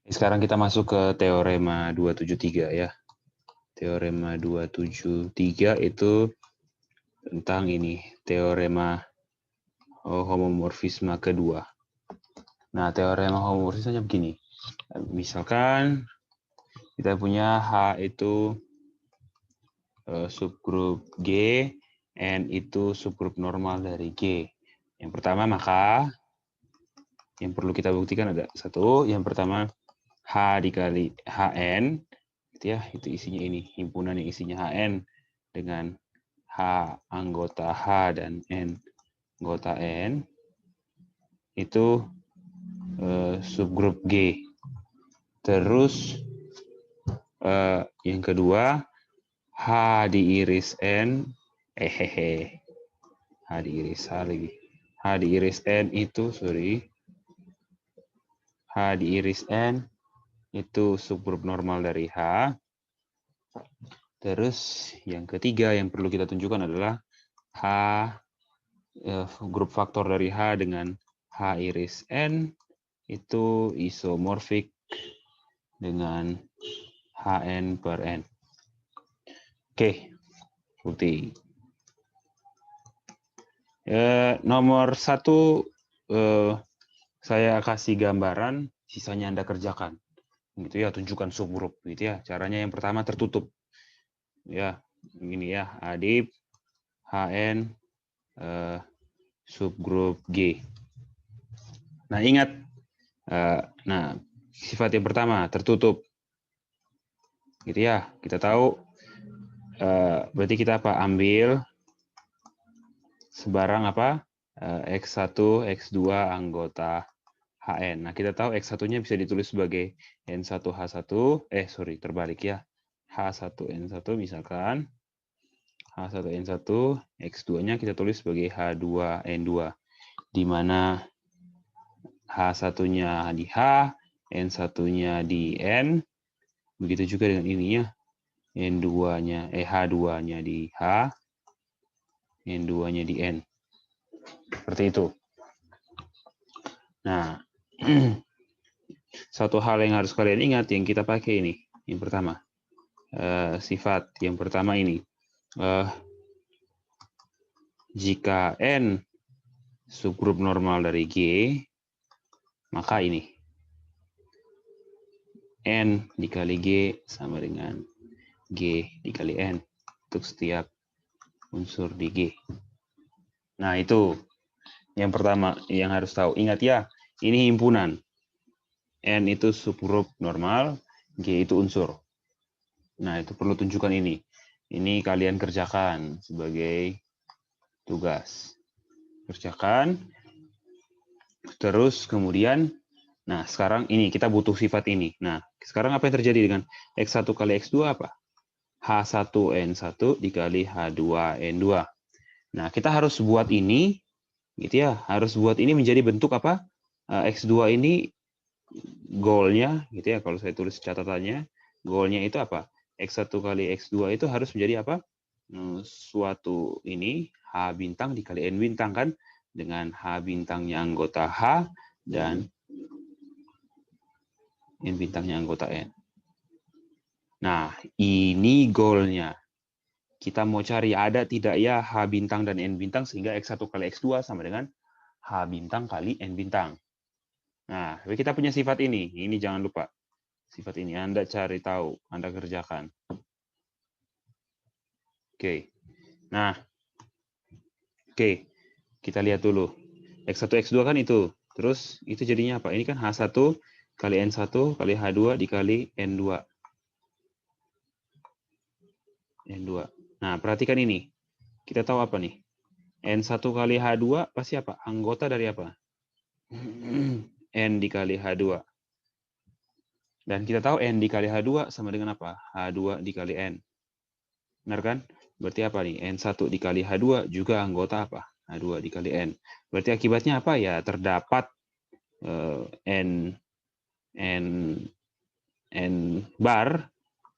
Sekarang kita masuk ke teorema 273 ya. Teorema 273 itu tentang ini, teorema homomorfisme kedua. Nah, teorema homomorfismenya begini. Misalkan kita punya H itu subgrup G, N itu subgrup normal dari G. Yang pertama, maka yang perlu kita buktikan ada satu. Yang pertama, H dikali Hn, gitu ya, itu isinya ini, himpunan yang isinya Hn dengan H anggota H dan N anggota N, itu subgrup G. Terus yang kedua, H diiris N, H diiris H lagi. H diiris N itu, H diiris N itu subgrup normal dari H. Terus yang ketiga yang perlu kita tunjukkan adalah H grup faktor dari H dengan H iris N itu isomorfik dengan Hn per N. Oke, bukti. Nomor 1 saya kasih gambaran, sisanya Anda kerjakan. Gitu ya, tunjukkan subgrup gitu ya. Caranya yang pertama tertutup. Ya, ini ya, adip Hn subgrup G. Nah, ingat sifat yang pertama tertutup. Gitu ya, kita tahu berarti kita apa? Ambil sebarang apa? X1, X2 anggota Hn. Nah, kita tahu X1-nya bisa ditulis sebagai N1H1, terbalik ya. H1N1 misalkan. H1N1, X2-nya kita tulis sebagai H2N2. Di mana H1-nya di H, N1-nya di N. Begitu juga dengan ininya. N2-nya, H2-nya di H, N2-nya di N. Seperti itu. Nah, satu hal yang harus kalian ingat yang kita pakai ini. Yang pertama, sifat yang pertama ini. Jika N subgrup normal dari G, maka ini. N dikali G sama dengan G dikali N untuk setiap unsur di G. Nah, itu yang pertama yang harus tahu. Ingat ya, ini himpunan. N itu subgrup normal, G itu unsur. Nah, itu perlu tunjukkan ini. Ini kalian kerjakan sebagai tugas. Kerjakan. Terus kemudian, nah sekarang ini kita butuh sifat ini. Nah, sekarang apa yang terjadi dengan X1 kali X2 apa? H1N1 dikali H2N2. Nah, kita harus buat ini, gitu ya, harus buat ini menjadi bentuk apa? X2 ini goalnya, gitu ya, kalau saya tulis catatannya, goalnya itu apa? X1 kali X2 itu harus menjadi apa? Suatu ini, H bintang dikali N bintang kan? Dengan H bintangnya anggota H dan N bintangnya anggota N. Nah, ini goalnya. Kita mau cari ada tidak ya H bintang dan N bintang sehingga X1 kali X2 sama dengan H bintang kali N bintang. Nah, kita punya sifat ini. Ini jangan lupa. Sifat ini Anda cari tahu, Anda kerjakan. Oke. Nah, oke. Kita lihat dulu. X1, X2 kan itu. Terus itu jadinya apa? Ini kan H1 kali N1 kali H2 dikali N2. N2. Nah, perhatikan ini. Kita tahu apa nih? N1 kali H2 pasti apa? Anggota dari apa? N dikali H2. Dan kita tahu N dikali H2 sama dengan apa? H2 dikali N. Benar kan? Berarti apa nih? N1 dikali H2 juga anggota apa? H2 dikali N. Berarti akibatnya apa? Ya terdapat N bar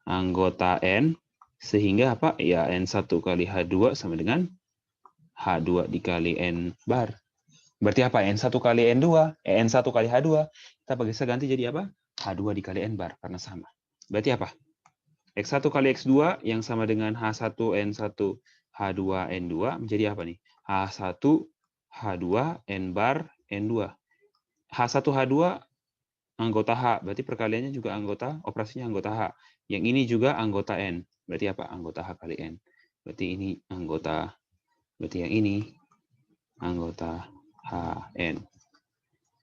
anggota N sehingga apa? Ya N1 kali H2 sama dengan H2 dikali N bar. Berarti apa? N1 kali N2, N1 kali H2. Kita bisa ganti jadi apa? H2 dikali N bar, karena sama. Berarti apa? X1 kali X2 yang sama dengan H1 N1 H2 N2 menjadi apa nih? H1 H2 N bar N2. H1 H2 anggota H, berarti perkaliannya juga anggota, operasinya anggota H. Yang ini juga anggota N. Berarti apa? Anggota H kali N. Berarti ini anggota, berarti yang ini anggota HN.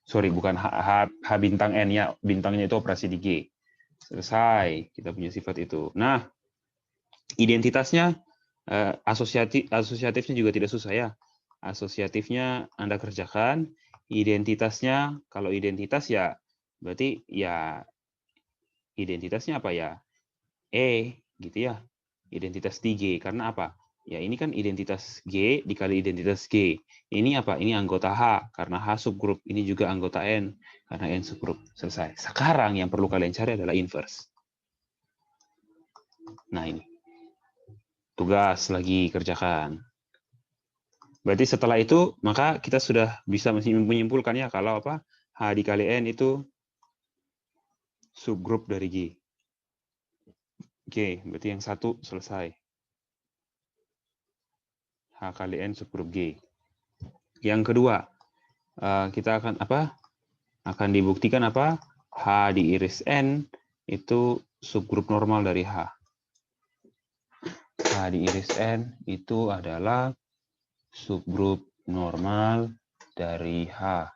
Sorry, bukan H bintang N ya, bintangnya itu operasi di G. Selesai, kita punya sifat itu. Nah, identitasnya asosiatifnya juga tidak susah ya. Asosiatifnya Anda kerjakan, identitasnya kalau identitas ya berarti ya identitasnya apa ya? Gitu ya. Identitas di G karena apa? Ya ini kan identitas G dikali identitas G. Ini apa? Ini anggota H karena H subgrup. Ini juga anggota N karena N subgrup. Selesai. Sekarang yang perlu kalian cari adalah inverse. Nah ini. Tugas lagi kerjakan. Berarti setelah itu maka kita sudah bisa menyimpulkannya kalau apa? H dikali N itu subgrup dari G. Oke, berarti yang satu selesai. H kali N subgrup G. Yang kedua, kita akan apa? Akan dibuktikan apa? H diiris N itu subgrup normal dari H. H diiris N itu adalah subgrup normal dari H.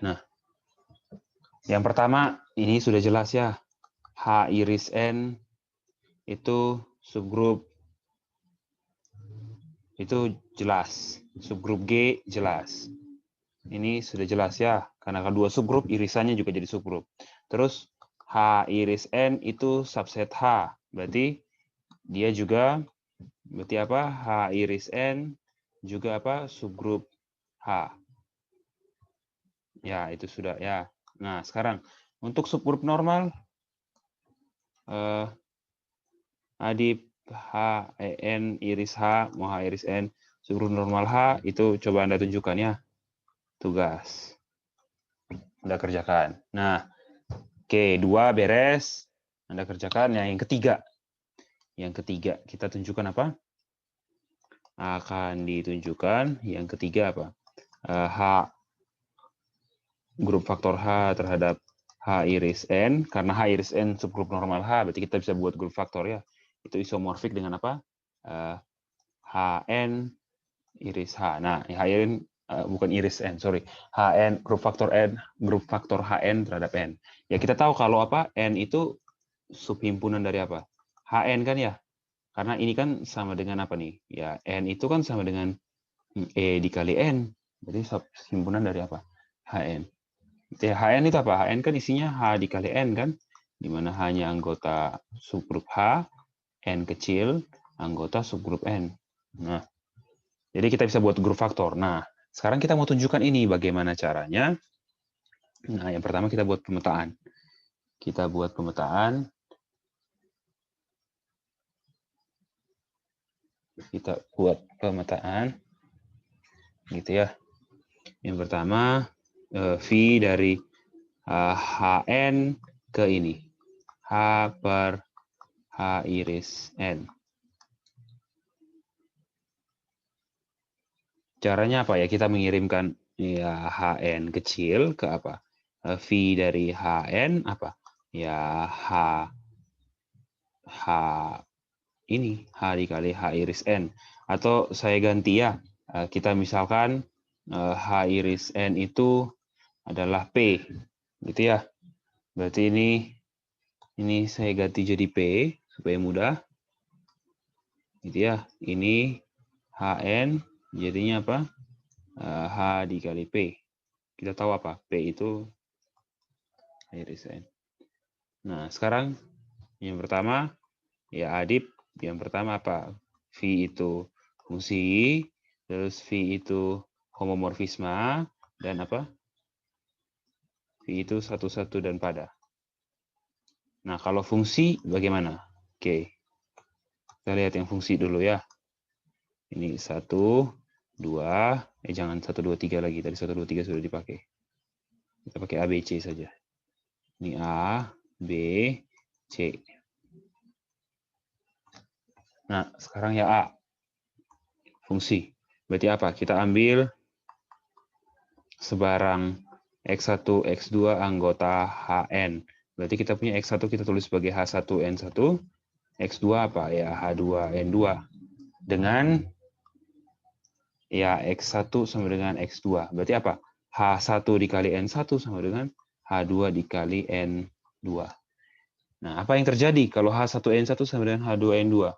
Nah, yang pertama ini sudah jelas ya. H iris N itu subgrup itu jelas. Subgrup G jelas. Ini sudah jelas ya, karena kedua subgrup irisannya juga jadi subgrup. Terus H iris N itu subset H, berarti dia juga berarti apa? H iris N juga apa? Subgrup H. Ya, itu sudah ya. Nah, sekarang untuk subgrup normal Adip H N iris H mau H iris N subgrup normal H itu coba Anda tunjukkan ya. Tugas. Anda kerjakan. Nah, oke, 2 beres. Anda kerjakan. Yang ketiga. Yang ketiga, kita tunjukkan apa? Akan ditunjukkan. Yang ketiga apa? H grup faktor H terhadap H iris N. Karena H iris N subgrup normal H, berarti kita bisa buat grup faktor ya. Itu isomorfik dengan apa? HN iris H. Nah, HN bukan iris N, sorry. HN grup faktor HN terhadap N. Ya kita tahu kalau apa? N itu subhimpunan dari apa? HN kan ya? Karena ini kan sama dengan apa nih? Ya, N itu kan sama dengan E dikali N. Jadi subhimpunan dari apa? HN. Ya, HN itu apa? HN kan isinya H dikali N kan? Di mana hanya anggota subgrup H, N kecil, anggota subgrup N. Nah, jadi kita bisa buat grup faktor. Nah, sekarang kita mau tunjukkan ini bagaimana caranya. Nah, yang pertama kita buat pemetaan. Kita buat pemetaan. Kita buat pemetaan. Gitu ya. Yang pertama, V dari HN ke ini. H per H iris N. Caranya apa ya? Kita mengirimkan ya HN kecil ke apa? V dari HN apa? Ya H ini H dikali H iris N. Atau saya ganti ya. Kita misalkan H iris N itu adalah P. Gitu ya. Berarti ini saya ganti jadi P supaya mudah. Gitu ya. Ini HN jadinya apa? H dikali P. Kita tahu apa? P itu iris N. Nah, sekarang yang pertama ya adip. Yang pertama apa? V itu fungsi, terus V itu homomorfisme, dan apa? V itu satu-satu dan pada. Nah, kalau fungsi bagaimana? Oke. Kita lihat yang fungsi dulu ya. Ini 1, 2, jangan 1, 2, 3 lagi. Tadi 1, 2, 3 sudah dipakai. Kita pakai A, B, C saja. Ini A, B, C. Nah, sekarang ya A. Fungsi. Berarti apa? Kita ambil sebarang X1, X2 anggota Hn. Berarti kita punya X1 kita tulis sebagai H1N1. X2 apa? Ya H2N2. Dengan ya X1 sama dengan X2. Berarti apa? H1 dikali N1 sama dengan H2 dikali N2. Nah, apa yang terjadi kalau H1N1 sama dengan H2N2?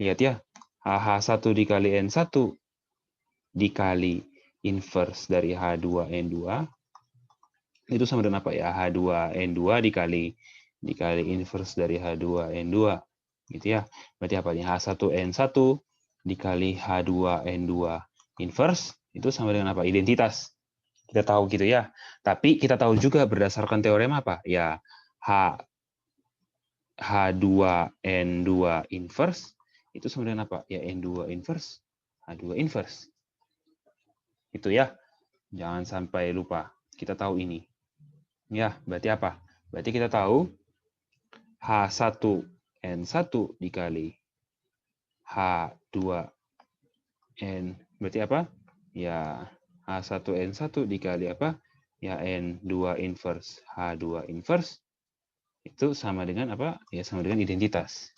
Lihat ya, H1 dikali N1 dikali inverse dari H2N2 itu sama dengan apa ya? H2N2 dikali inverse dari H2N2. Gitu ya. Berarti apa nih? H1N1 dikali H2N2 inverse itu sama dengan apa? Identitas. Kita tahu gitu ya. Tapi kita tahu juga berdasarkan teorema apa? Ya, H2N2 inverse itu sama dengan apa? Ya, N2 inverse, H2 inverse. Itu ya. Jangan sampai lupa. Kita tahu ini. Ya, berarti apa? Berarti kita tahu H1N1 dikali H2N. Berarti apa? Ya, H1N1 dikali apa? Ya, N2 inverse. H2 inverse. Itu sama dengan apa? Ya, sama dengan identitas.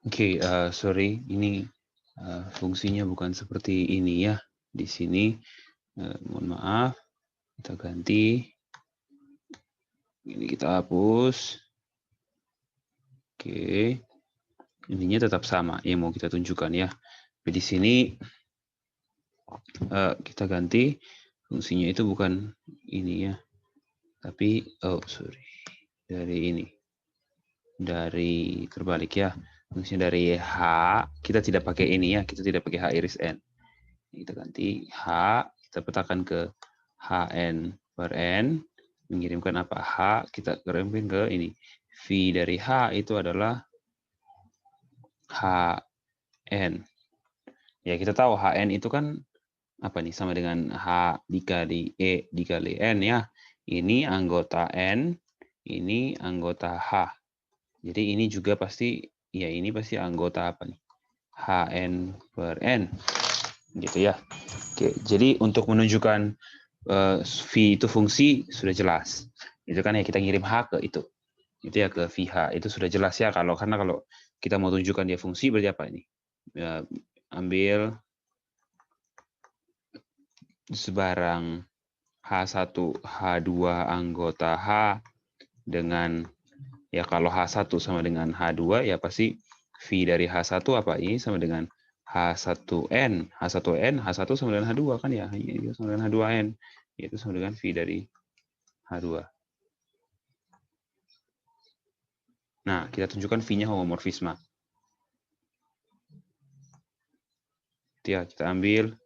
Oke, sorry. Ini fungsinya bukan seperti ini ya. Di sini, mohon maaf. Kita ganti. Ini kita hapus. Oke. Ininya tetap sama yang mau kita tunjukkan ya. Di sini kita ganti fungsinya itu bukan ini ya. Tapi, dari ini. Dari terbalik ya. Fungsinya dari H, kita tidak pakai ini ya. Kita tidak pakai H iris N. Kita ganti H, kita petakan ke Hn per N. Mengirimkan apa? H, kita kirimkan ke ini. V dari H itu adalah Hn. Ya, kita tahu Hn itu kan apa nih? Sama dengan H dikali E dikali N ya. Ini anggota N, ini anggota H. Jadi ini juga pasti, ya ini pasti anggota apa nih? Hn per N. Gitu ya. Oke, jadi untuk menunjukkan V itu fungsi sudah jelas. Itu kan ya kita ngirim H ke itu. Itu ya ke VH. Itu sudah jelas ya karena kalau kita mau tunjukkan dia fungsi berarti apa ini? Ya, ambil sebarang H1, H2 anggota H dengan ya kalau H1 sama dengan H2 ya pasti V dari H1 apa ini sama dengan H1N. H1N, H1 sama dengan H2 kan ya. Ini sama dengan H2N. Itu sama dengan V dari H2. Nah, kita tunjukkan V-nya homomorfisme. Ya, kita ambil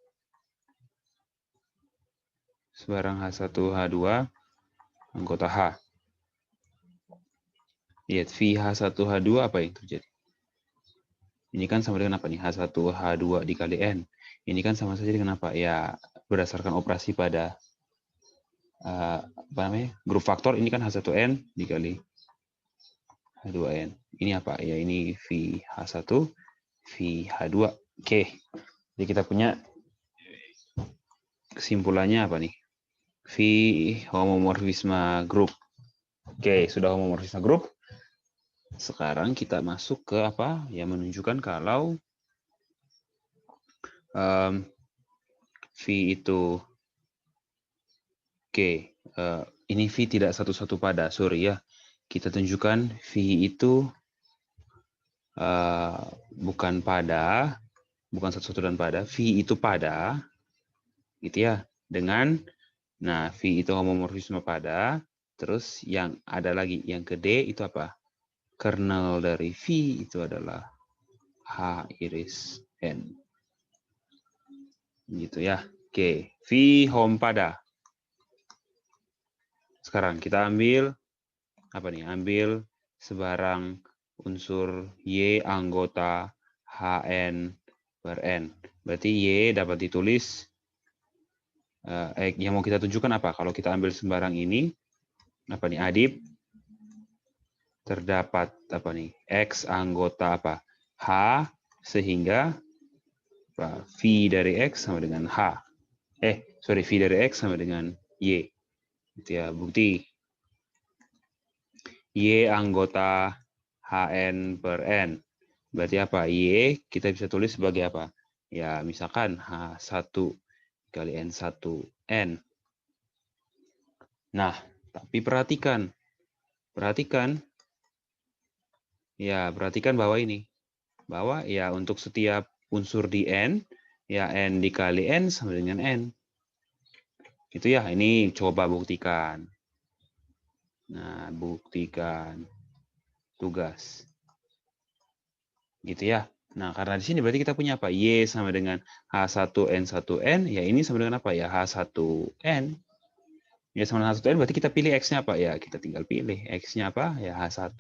sebarang H1, H2 anggota H. Lihat V H1, H2 apa yang terjadi? Ini kan sama dengan apa nih? H1, H2 dikali N. Ini kan sama saja dengan apa? Ya, berdasarkan operasi pada apa namanya? Grup faktor ini kan H1N dikali H2N. Ini apa? Ya, ini V H1, V H2. Oke. Jadi kita punya kesimpulannya apa nih? V homomorfisme grup. Oke, sudah homomorfisme grup. Sekarang kita masuk ke apa? Ya, menunjukkan kalau V itu ini V tidak satu-satu pada, sorry ya. Kita tunjukkan V itu bukan pada, bukan satu-satu dan pada. V itu pada, gitu ya. Dengan, nah V itu homomorfisme pada. Terus yang ada lagi, yang ke D itu apa? Kernel dari V itu adalah H iris N. Gitu ya. Oke, V hom pada. sekarang kita ambil apa nih? Ambil sebarang unsur Y anggota Hn per N. Berarti Y dapat ditulis, yang mau kita tunjukkan apa? Kalau kita ambil sembarang ini, apa nih? Adip, terdapat apa nih? X anggota apa? H, sehingga apa? V dari X sama dengan H. V dari X sama dengan Y. Itu ya, bukti. Y anggota Hn per N. Berarti apa? Y kita bisa tulis sebagai apa? Ya, misalkan H1 kali N1N. Nah, tapi perhatikan bahwa ini. Bahwa ya untuk setiap unsur di N, ya N dikali N sama dengan N. Itu ya, ini coba buktikan. Nah, buktikan tugas. Gitu ya. Nah, karena di sini berarti kita punya apa? Y sama dengan H1N1N, ya ini sama dengan apa ya? H1N. Ya sama dengan H1N berarti kita pilih X-nya apa? Ya, kita tinggal pilih X-nya apa? Ya H1.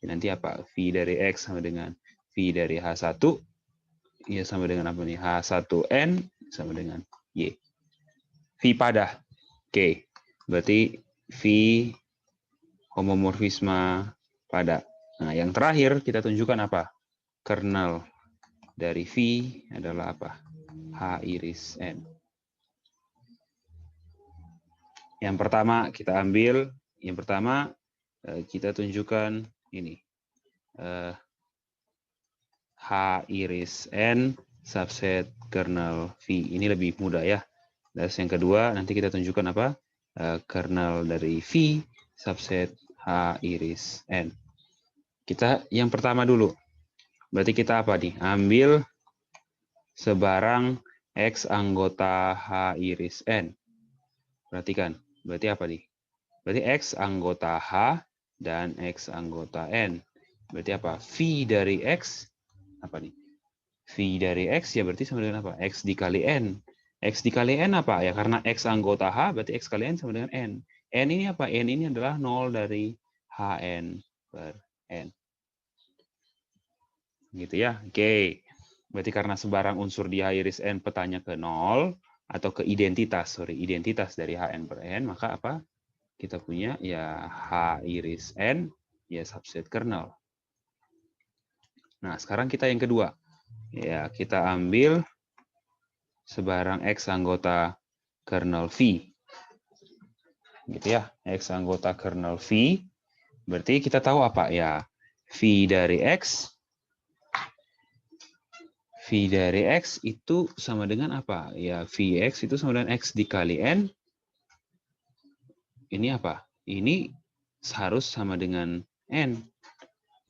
Ya, nanti apa? V dari X sama dengan V dari H1. Ya sama dengan apa nih? H1N sama dengan Y. V pada. Oke. Berarti V homomorfisme pada. Nah, yang terakhir kita tunjukkan apa? Kernel dari V adalah apa? H iris N. Yang pertama kita ambil, kita tunjukkan ini. H iris N subset kernel V. Ini lebih mudah ya. Dan yang kedua, nanti kita tunjukkan apa? Kernel dari V subset H iris N. Kita yang pertama dulu. Berarti kita apa nih? Ambil sebarang X anggota H iris N. Perhatikan. Berarti apa nih? Berarti X anggota H dan X anggota N. Berarti apa? V dari X, apa nih? V dari X ya berarti sama dengan apa? X dikali N. X dikali N apa? Ya karena X anggota H, berarti X kali N sama dengan N. N ini apa? N ini adalah 0 dari Hn per N. Gitu ya. Oke. Berarti karena sebarang unsur di H iris N petanya ke 0, atau ke identitas dari Hn per N, maka apa? Kita punya ya H iris N, ya subset kernel. Nah, sekarang kita yang kedua. Ya, kita ambil sebarang X anggota kernel V. Gitu ya, X anggota kernel V. Berarti kita tahu apa? Ya, V dari X itu sama dengan apa? Ya, Vx itu sama dengan X dikali N. Ini apa? Ini harus sama dengan N.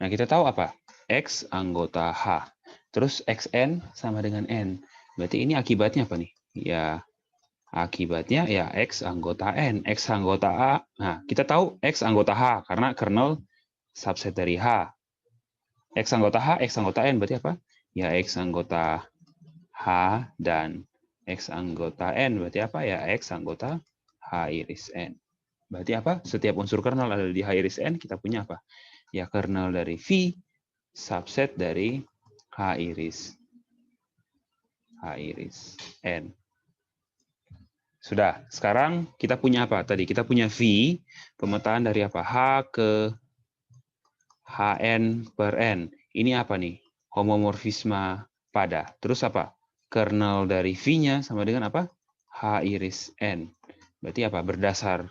Nah, kita tahu apa? X anggota H. Terus Xn sama dengan N. Berarti ini akibatnya apa nih? Ya, akibatnya ya X anggota N. X anggota A. Nah, kita tahu X anggota H karena kernel subset dari H. X anggota H, X anggota N. Berarti apa? Ya, X anggota H dan X anggota N. Berarti apa? Ya, X anggota H iris N. Berarti apa? Setiap unsur kernel ada di H iris N, kita punya apa? Ya, kernel dari V subset dari H iris N. Sudah. Sekarang kita punya apa? Tadi kita punya V, pemetaan dari apa? H ke Hn per N. Ini apa nih? Homomorfisme pada. Terus apa? Kernel dari V-nya sama dengan apa? H iris N. Berarti apa? Berdasar.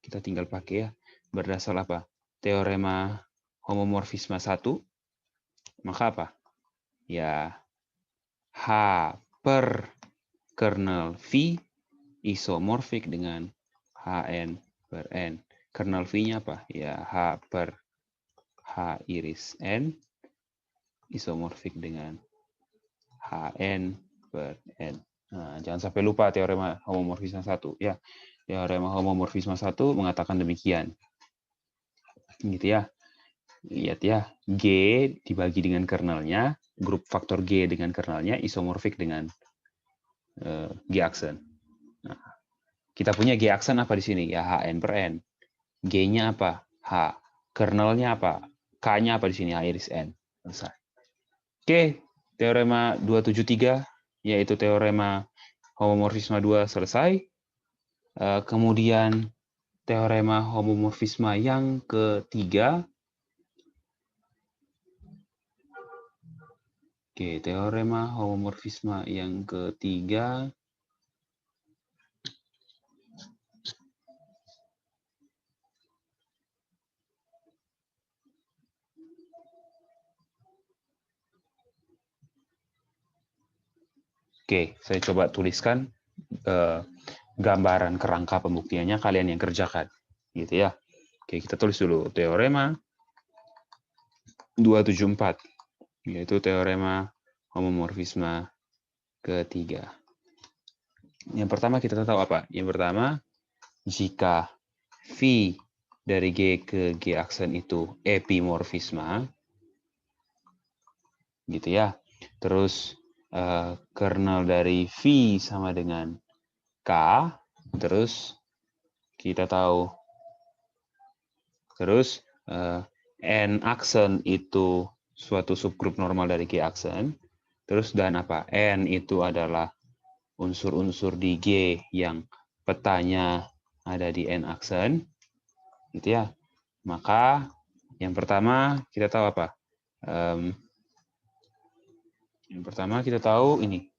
Kita tinggal pakai ya. Berdasar apa? Teorema homomorfisme 1. Maka apa? Ya, H per kernel V isomorfik dengan Hn per N. Kernel V-nya apa? Ya, H per H iris N isomorfik dengan Hn per N. Nah, jangan sampai lupa teorema homomorfisme 1. Ya, teorema homomorfisme 1 mengatakan demikian. Gitu ya. Lihat ya, G dibagi dengan kernelnya, grup faktor G dengan kernelnya isomorfik dengan G aksen. Nah, kita punya G aksen apa di sini? Ya, Hn per N. G-nya apa? H. Kernelnya apa? K-nya apa di sini? H iris N. Selesai. Oke, teorema 273, yaitu teorema homomorfisme 2 selesai. Kemudian teorema homomorfisme yang ketiga. Oke, teorema homomorfisme yang ketiga. Oke, saya coba tuliskan gambaran kerangka pembuktiannya, kalian yang kerjakan. Gitu ya. Oke, kita tulis dulu teorema 274, yaitu teorema homomorfisme ketiga. Yang pertama kita tahu apa? Yang pertama, jika V dari G ke G aksen itu epimorfisme, gitu ya. Terus kernel dari V sama dengan K, terus kita tahu, terus N aksen itu suatu subgrup normal dari G aksen, terus dan apa? N itu adalah unsur-unsur di G yang petanya ada di N aksen, gitu ya. Maka yang pertama kita tahu apa? Yang pertama kita tahu ini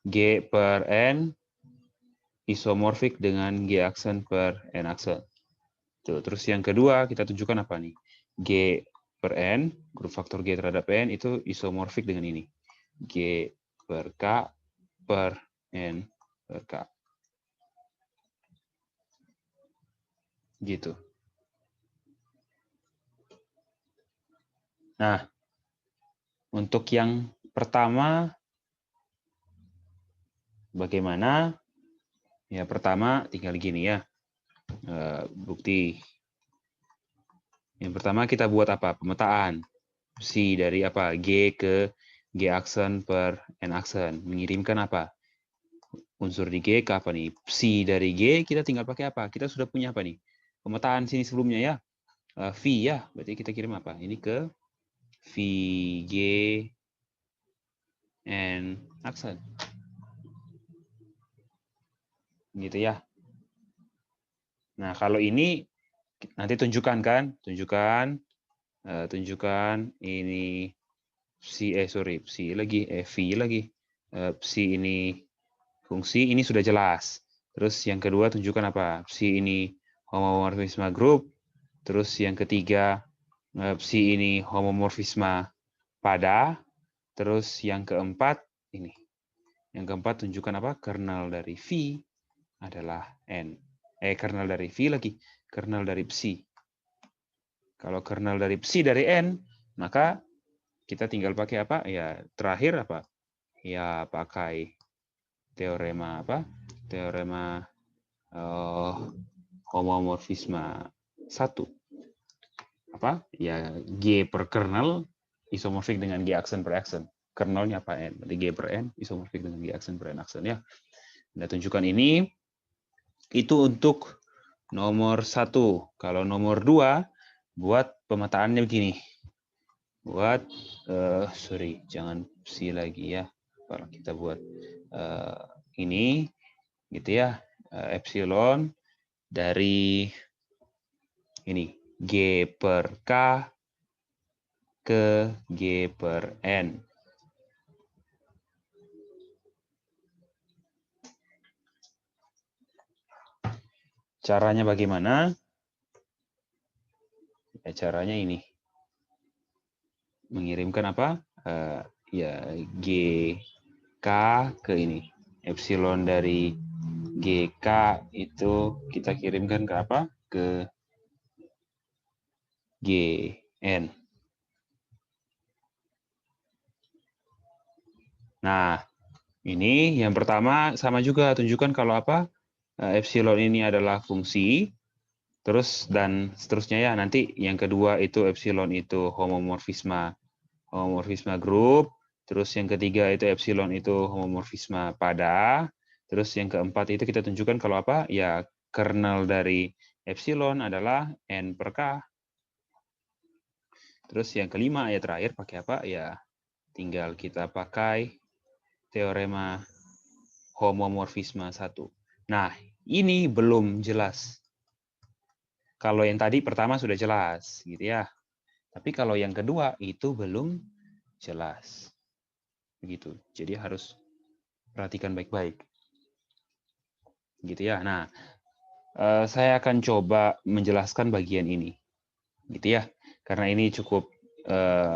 G per N isomorfik dengan G aksen per N aksen. Tuh, terus yang kedua kita tunjukkan apa nih? G per N, grup faktor G terhadap N itu isomorfik dengan ini. G per K per N per K. Gitu. Nah, untuk yang pertama, bagaimana? Ya, pertama tinggal gini ya. Bukti. Yang pertama kita buat apa? Pemetaan. Psi dari apa? G ke G aksen per N aksen. Mengirimkan apa? Unsur di G ke apa nih? Psi dari G kita tinggal pakai apa? Kita sudah punya apa nih? Pemetaan sini sebelumnya ya. V ya. Berarti kita kirim apa? Ini ke V G N aksen. Gitu ya. Nah, kalau ini nanti tunjukkan kan? Tunjukkan ini psi lagi, V lagi. Psi ini fungsi, ini sudah jelas. Terus yang kedua tunjukkan apa? Psi ini homomorfisme grup. Terus yang ketiga, psi ini homomorfisme pada. Terus yang keempat, ini. Yang keempat tunjukkan apa? Kernel dari V adalah N. Kernel dari V lagi. Kernel dari psi. Kalau kernel dari psi dari N, maka kita tinggal pakai apa? Ya, terakhir apa? Ya, pakai teorema apa? Teorema homomorfisme 1. Apa? Ya, G per kernel isomorfik dengan G aksen per aksen. Kernelnya apa? N. Berarti G per N isomorfik dengan G aksen per N aksen ya. Nah, tunjukkan ini. Itu untuk nomor 1. Kalau nomor 2, buat pemetaannya begini. Buat, jangan psi lagi ya. Kalau kita buat ini, gitu ya, epsilon dari ini, G per K ke G per N. Caranya bagaimana? Ya, caranya ini. Mengirimkan apa? Ya, G K ke ini. Epsilon dari GK itu kita kirimkan ke apa? Ke GN. Nah, ini yang pertama sama juga, tunjukkan kalau apa? Epsilon ini adalah fungsi, terus dan seterusnya ya. Nanti yang kedua itu epsilon itu homomorfisme grup, terus yang ketiga itu epsilon itu homomorfisme pada, terus yang keempat itu kita tunjukkan kalau apa? Ya, kernel dari epsilon adalah N per K. Terus yang kelima, ya terakhir, pakai apa? Ya, tinggal kita pakai teorema homomorfisme 1. Nah, ini belum jelas. Kalau yang tadi pertama sudah jelas, gitu ya. Tapi kalau yang kedua itu belum jelas. Begitu. Jadi harus perhatikan baik-baik. Gitu ya. Nah, saya akan coba menjelaskan bagian ini. Gitu ya. Karena ini cukup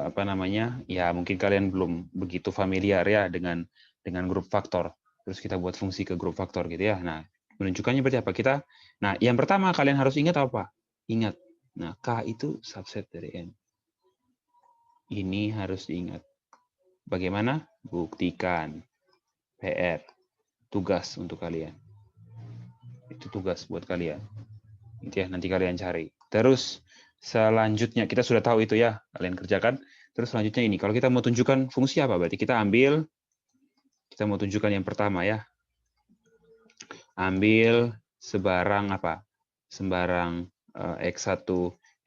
apa namanya? Ya, mungkin kalian belum begitu familiar ya dengan grup faktor. Terus kita buat fungsi ke grup faktor gitu ya. Nah, menunjukkannya berarti apa? Nah, yang pertama kalian harus ingat apa? Ingat. Nah, K itu subset dari N. Ini harus diingat. Bagaimana? Buktikan. PR. Tugas untuk kalian. Itu tugas buat kalian. Itu ya, nanti kalian cari. Terus selanjutnya, kita sudah tahu itu ya, kalian kerjakan. Terus selanjutnya ini, kalau kita mau tunjukkan fungsi apa? Berarti kita mau tunjukkan yang pertama ya. Ambil sebarang apa? Sembarang X1,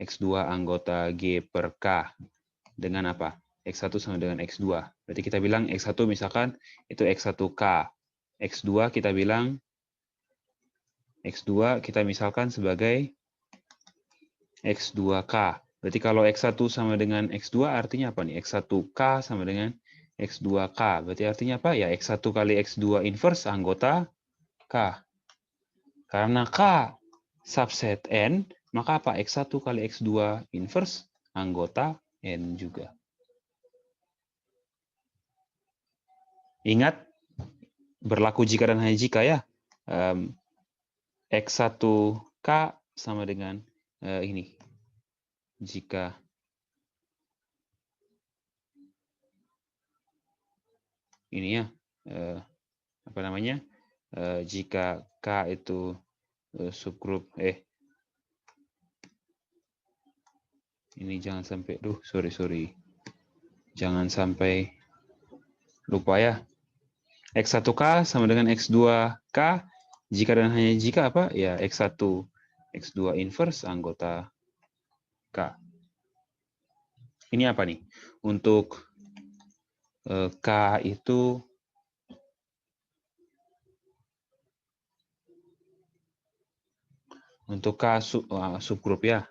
X2 anggota G per K. Dengan apa? X1 sama dengan X2. Berarti kita bilang X1 misalkan itu X1K. X2 kita bilang, X2 kita misalkan sebagai X2K. Berarti kalau X1 sama dengan X2 artinya apa nih? X1K sama dengan X2K. Berarti artinya apa? Ya X1 kali X2 inverse anggota K. Karena K subset N, maka apa? X1 kali X2 inverse anggota N juga. Ingat, berlaku jika dan hanya jika ya. X1K sama dengan ini. Jika ini ya, apa namanya? Jika K itu subgrup, ini jangan sampai, sorry. Jangan sampai lupa ya. X1K sama dengan X2K, jika dan hanya jika apa? Ya, X1, X2 inverse anggota K. Ini apa nih? Untuk K itu untuk K subgrup ya.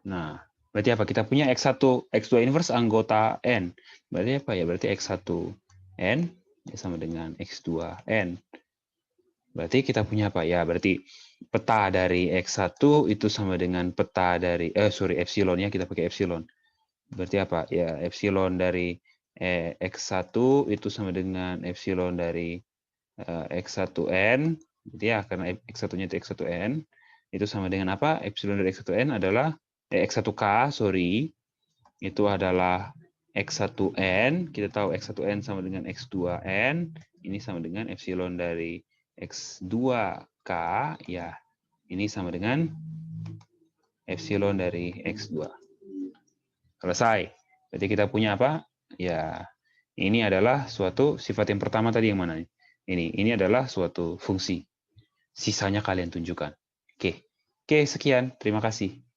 Nah, berarti apa? Kita punya X1, X2 inverse anggota N. Berarti apa ya? Berarti X1N sama dengan X2N. Berarti kita punya apa? Ya, berarti peta dari X1 itu sama dengan peta dari, epsilon ya, kita pakai epsilon. Berarti apa? Ya, epsilon dari X1 itu sama dengan epsilon dari X1N. Berarti ya, karena X1-nya itu X1N. Itu sama dengan apa? Epsilon dari X1N adalah X1K, itu adalah X1N. Kita tahu X1N sama dengan X2N. Ini sama dengan epsilon dari X2K. Ya, ini sama dengan epsilon dari X2. Selesai. Berarti kita punya apa? Ya, ini adalah suatu sifat yang pertama tadi yang mana? Ini adalah suatu fungsi. Sisanya kalian tunjukkan. Oke, sekian. Terima kasih.